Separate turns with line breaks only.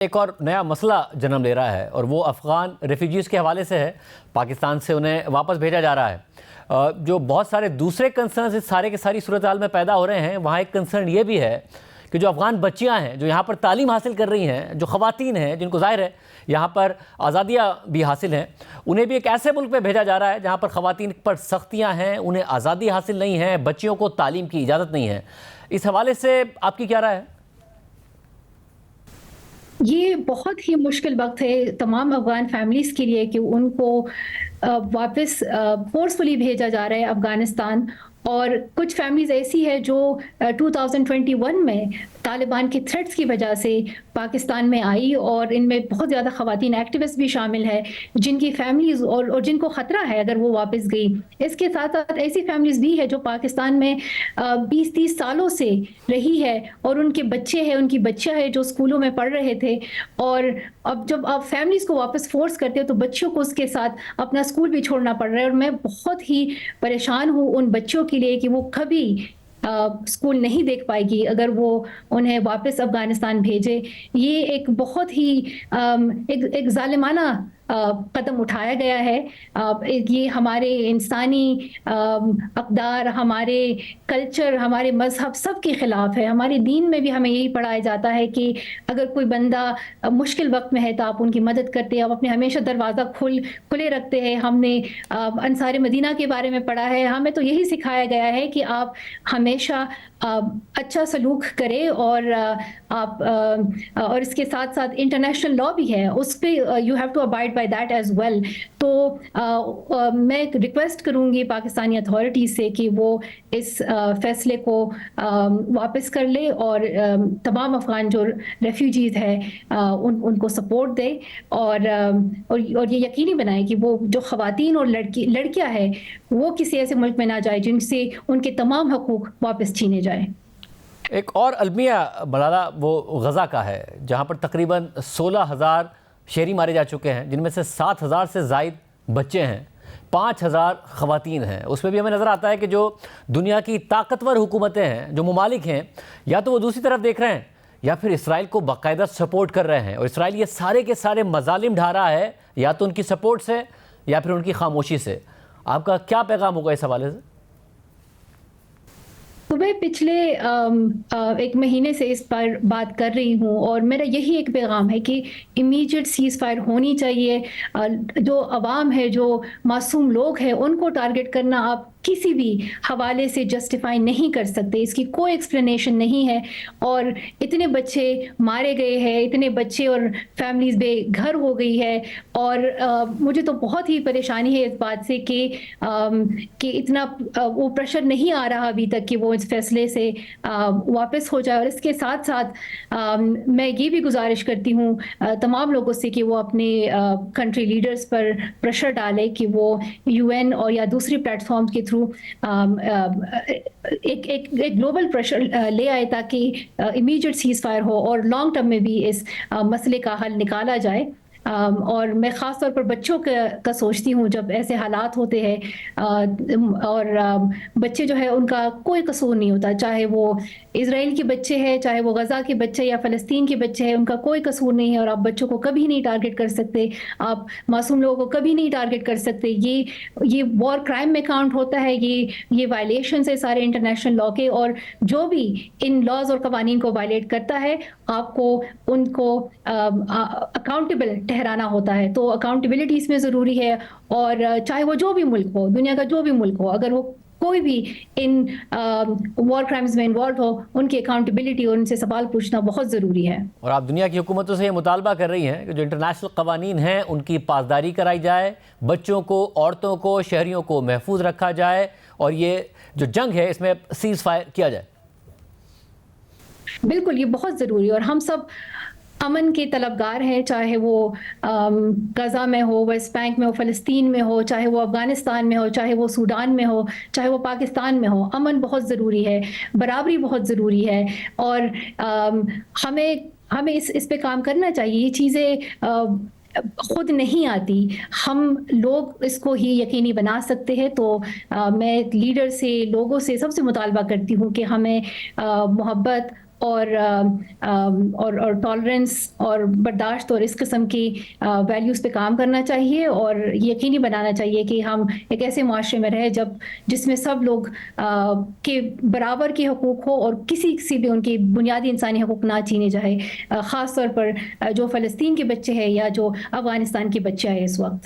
ایک اور نیا مسئلہ جنم لے رہا ہے اور وہ افغان ریفیوجیز کے حوالے سے ہے. پاکستان سے انہیں واپس بھیجا جا رہا ہے. جو بہت سارے دوسرے کنسرنز اس سارے کے ساری صورتحال میں پیدا ہو رہے ہیں، وہاں ایک کنسرن یہ بھی ہے کہ جو افغان بچیاں ہیں جو یہاں پر تعلیم حاصل کر رہی ہیں، جو خواتین ہیں جن کو ظاہر ہے یہاں پر آزادیاں بھی حاصل ہیں، انہیں بھی ایک ایسے ملک پہ بھیجا جا رہا ہے جہاں پر خواتین پر سختیاں ہیں، انہیں آزادی حاصل نہیں ہے، بچیوں کو تعلیم کی اجازت نہیں ہے. اس حوالے سے آپ کی کیا رائے ہے؟
یہ بہت ہی مشکل وقت ہے تمام افغان فیملیز کے لیے کہ ان کو واپس فورسفلی بھیجا جا رہا ہے افغانستان. اور کچھ فیملیز ایسی ہے جو 2021 میں طالبان کے تھریٹس کی وجہ سے پاکستان میں آئی، اور ان میں بہت زیادہ خواتین ایکٹیوسٹ بھی شامل ہے جن کی فیملیز اور جن کو خطرہ ہے اگر وہ واپس گئی. اس کے ساتھ ساتھ ایسی فیملیز بھی ہے جو پاکستان میں 20-30 سالوں سے رہی ہے اور ان کے بچے ہیں، ان کی بچیاں ہیں جو اسکولوں میں پڑھ رہے تھے. اور اب جب آپ فیملیز کو واپس فورس کرتے ہو تو بچوں کو اس کے ساتھ اپنا اسکول بھی چھوڑنا پڑ رہا ہے. اور میں بہت ہی پریشان ہوں ان بچوں کے لیے کہ وہ کبھی اسکول نہیں دیکھ پائے گی اگر وہ انہیں واپس افغانستان بھیجے. یہ ایک بہت ہی ایک ظالمانہ قدم اٹھایا گیا ہے. یہ ہمارے انسانی اقدار، ہمارے کلچر، ہمارے مذہب سب کے خلاف ہے. ہمارے دین میں بھی ہمیں یہی پڑھایا جاتا ہے کہ اگر کوئی بندہ مشکل وقت میں ہے تو آپ ان کی مدد کرتے ہیں، آپ اپنے ہمیشہ دروازہ کھلے رکھتے ہیں. ہم نے انصار مدینہ کے بارے میں پڑھا ہے، ہمیں تو یہی سکھایا گیا ہے کہ آپ ہمیشہ اچھا سلوک کرے. اور آپ اور اس کے ساتھ ساتھ انٹرنیشنل لا بھی ہے، اس پہ you have to abide by that as well. تو میں ریکویسٹ کروں گی پاکستانی اتھارٹیز سے کہ وہ اس فیصلے کو واپس کر لے اور تمام افغان جو ریفیوجیز ہیں ان کو سپورٹ دے اور یہ یقینی بنائے کہ وہ جو خواتین اور لڑکیاں ہیں وہ کسی ایسے ملک میں نہ جائے جن سے ان کے تمام حقوق واپس چھینے جائیں.
ایک اور المیہ ملالہ وہ غزہ کا ہے جہاں پر تقریباً 16,000 شہری مارے جا چکے ہیں، جن میں سے 7,000 سے زائد بچے ہیں، 5,000 خواتین ہیں. اس میں بھی ہمیں نظر آتا ہے کہ جو دنیا کی طاقتور حکومتیں ہیں، جو ممالک ہیں، یا تو وہ دوسری طرف دیکھ رہے ہیں یا پھر اسرائیل کو باقاعدہ سپورٹ کر رہے ہیں. اور اسرائیل یہ سارے کے سارے مظالم ڈھا رہا ہے یا تو ان کی سپورٹ سے یا پھر ان کی خاموشی سے. آپ کا کیا پیغام ہوگا اس حوالے سے؟
میں پچھلے ایک مہینے سے اس پر بات کر رہی ہوں اور میرا یہی ایک پیغام ہے کہ امیجیٹ سیز فائر ہونی چاہیے. جو عوام ہے، جو معصوم لوگ ہیں، ان کو ٹارگٹ کرنا آپ کسی بھی حوالے سے جسٹیفائی نہیں کر سکتے. اس کی کوئی ایکسپلینیشن نہیں ہے. اور اتنے بچے مارے گئے ہیں، اتنے بچے اور فیملیز بے گھر ہو گئی ہے. اور مجھے تو بہت ہی پریشانی ہے اس بات سے کہ اتنا وہ پریشر نہیں آ رہا ابھی تک کہ وہ اس فیصلے سے واپس ہو جائے. اور اس کے ساتھ ساتھ میں یہ بھی گزارش کرتی ہوں تمام لوگوں سے کہ وہ اپنے کنٹری لیڈرز پر پریشر ڈالے کہ وہ UN اور یا دوسری پلیٹ فارم کے تھرو ایک گلوبل پریشر لے آئے تاکہ امیجیٹ سیز فائر ہو اور لانگ ٹرم میں بھی اس مسئلے کا حل نکالا جائے. اور میں خاص طور پر بچوں کا سوچتی ہوں جب ایسے حالات ہوتے ہیں. اور بچے جو ہے ان کا کوئی قصور نہیں ہوتا، چاہے وہ اسرائیل کے بچے ہیں، چاہے وہ غزہ کے بچے یا فلسطین کے بچے ہیں، ان کا کوئی قصور نہیں ہے. اور آپ بچوں کو کبھی نہیں ٹارگٹ کر سکتے، آپ معصوم لوگوں کو کبھی نہیں ٹارگٹ کر سکتے. یہ وار کرائم میں کاؤنٹ ہوتا ہے. یہ وائلیشنز ہے سارے انٹرنیشنل لا کے، اور جو بھی ان لاز اور قوانین کو وائلیٹ کرتا ہے آپ کو ان کو اکاؤنٹیبل ٹھہرانا ہوتا ہے. تو اکاؤنٹیبلٹی اس میں ضروری ہے. اور چاہے وہ جو بھی ملک ہو، دنیا کا جو بھی ملک ہو، اگر وہ کوئی بھی ان وار کرائمز میں انوالو ہو، ان کی اکاؤنٹیبلٹی اور ان سے سوال پوچھنا بہت ضروری ہے.
اور آپ دنیا کی حکومتوں سے یہ مطالبہ کر رہی ہیں کہ جو انٹرنیشنل قوانین ہیں ان کی پاسداری کرائی جائے، بچوں کو، عورتوں کو، شہریوں کو محفوظ رکھا جائے، اور یہ جو جنگ ہے اس میں سیز فائر کیا جائے.
بالکل، یہ بہت ضروری ہے. اور ہم سب امن کے طلبگار ہیں، چاہے وہ غزہ میں ہو، ویسٹ بینک میں ہو، فلسطین میں ہو، چاہے وہ افغانستان میں ہو، چاہے وہ سوڈان میں ہو، چاہے وہ پاکستان میں ہو. امن بہت ضروری ہے، برابری بہت ضروری ہے. اور ہمیں اس پہ کام کرنا چاہیے. یہ چیزیں خود نہیں آتی، ہم لوگ اس کو ہی یقینی بنا سکتے ہیں. تو میں لیڈر سے، لوگوں سے، سب سے مطالبہ کرتی ہوں کہ ہمیں محبت اور ٹالرنس اور برداشت اور اس قسم کی ویلیوز پہ کام کرنا چاہیے، اور یقینی بنانا چاہیے کہ ہم ایک ایسے معاشرے میں رہیں جس میں سب لوگ کے برابر کے حقوق ہو اور کسی بھی ان کی بنیادی انسانی حقوق نہ چھینے جائے، خاص طور پر جو فلسطین کے بچے ہیں یا جو افغانستان کے بچے ہیں اس وقت۔